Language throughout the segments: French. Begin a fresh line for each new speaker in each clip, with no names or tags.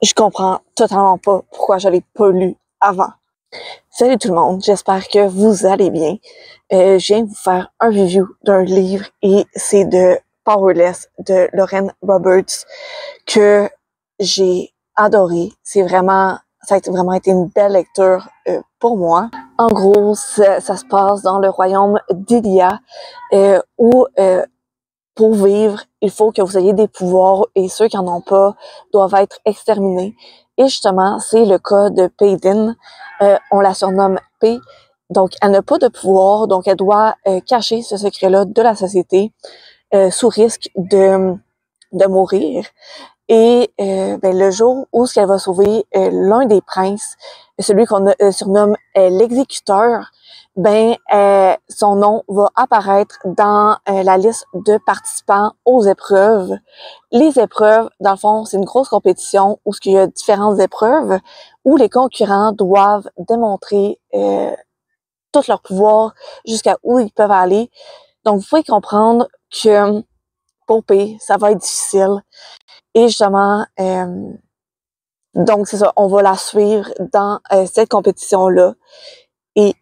je comprends totalement pas pourquoi je l'ai pas lu avant. Salut tout le monde, j'espère que vous allez bien. Je viens de vous faire un review d'un livre et c'est de Powerless de Lauren Roberts que j'ai adoré. Ça a vraiment été une belle lecture pour moi. En gros, ça se passe dans le royaume d'Ilia où pour vivre, il faut que vous ayez des pouvoirs et ceux qui en ont pas doivent être exterminés. Et justement, c'est le cas de Paydin. On la surnomme P. Donc, elle n'a pas de pouvoir, donc elle doit cacher ce secret-là de la société sous risque de mourir. Et le jour où elle va sauver l'un des princes, celui qu'on surnomme l'exécuteur, son nom va apparaître dans la liste de participants aux épreuves. Les épreuves, dans le fond, c'est une grosse compétition où il y a différentes épreuves où les concurrents doivent démontrer tout leur pouvoir jusqu'à où ils peuvent aller. Donc, vous pouvez comprendre que pour P, ça va être difficile. Et justement, donc c'est ça, on va la suivre dans cette compétition-là. Et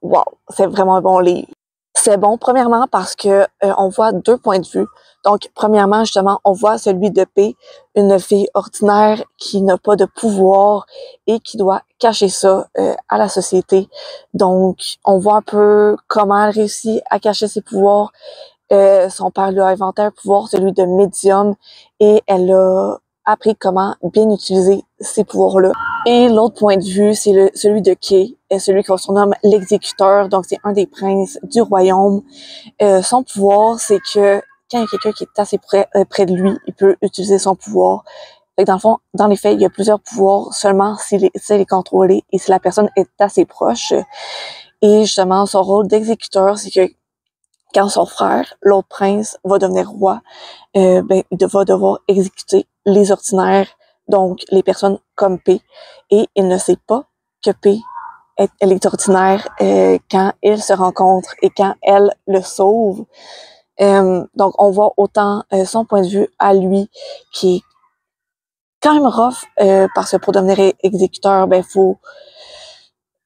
wow, c'est vraiment un bon livre. C'est bon, premièrement, parce que on voit deux points de vue. Donc, premièrement, justement, on voit celui de P, une fille ordinaire qui n'a pas de pouvoir et qui doit cacher ça à la société. Donc, on voit un peu comment elle réussit à cacher ses pouvoirs. Son père lui a inventé un pouvoir, celui de médium, et elle a appris comment bien utiliser ces pouvoirs-là. Et l'autre point de vue, c'est celui de Kay, celui qu'on surnomme l'exécuteur, donc c'est un des princes du royaume. Son pouvoir, c'est que quand il y a quelqu'un qui est assez près de lui, il peut utiliser son pouvoir. Fait que dans le fond, dans les faits, il y a plusieurs pouvoirs seulement s'il est contrôlé et si la personne est assez proche. Et justement, son rôle d'exécuteur, c'est que quand son frère, l'autre prince, va devenir roi, il va devoir exécuter les ordinaires, donc les personnes comme P. Et il ne sait pas que P, elle est ordinaire quand il se rencontre et quand elle le sauve. Donc, on voit autant son point de vue à lui qui est quand même rough parce que pour devenir exécuteur, faut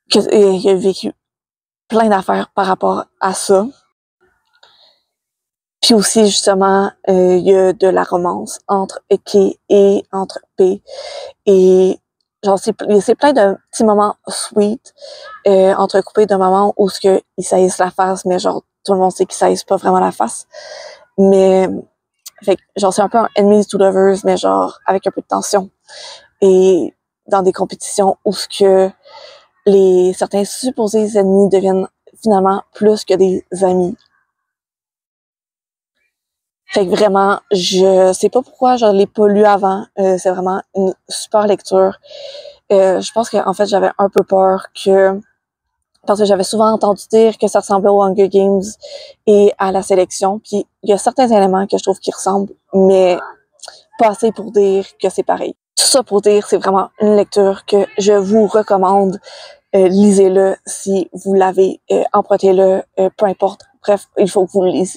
qu'il a vécu plein d'affaires par rapport à ça. Puis aussi, justement, il y a de la romance entre Kay et entre P. Et genre, c'est plein de petits moments sweet, entrecoupés de moments où ils saillissent la face, mais genre, tout le monde sait qu'ils saillissent pas vraiment la face. Mais, fait genre, c'est un peu un enemies to lovers, mais genre, avec un peu de tension. Et dans des compétitions où certains supposés ennemis deviennent finalement plus que des amis. Fait que vraiment, je sais pas pourquoi je l'ai pas lu avant. C'est vraiment une super lecture. Je pense qu'en fait, j'avais un peu peur parce que j'avais souvent entendu dire que ça ressemblait aux Hunger Games et à la sélection. Puis il y a certains éléments que je trouve qui ressemblent, mais pas assez pour dire que c'est pareil. Tout ça pour dire, c'est vraiment une lecture que je vous recommande. Lisez-le si vous l'avez, empruntez-le, peu importe. Bref, il faut que vous le lisiez.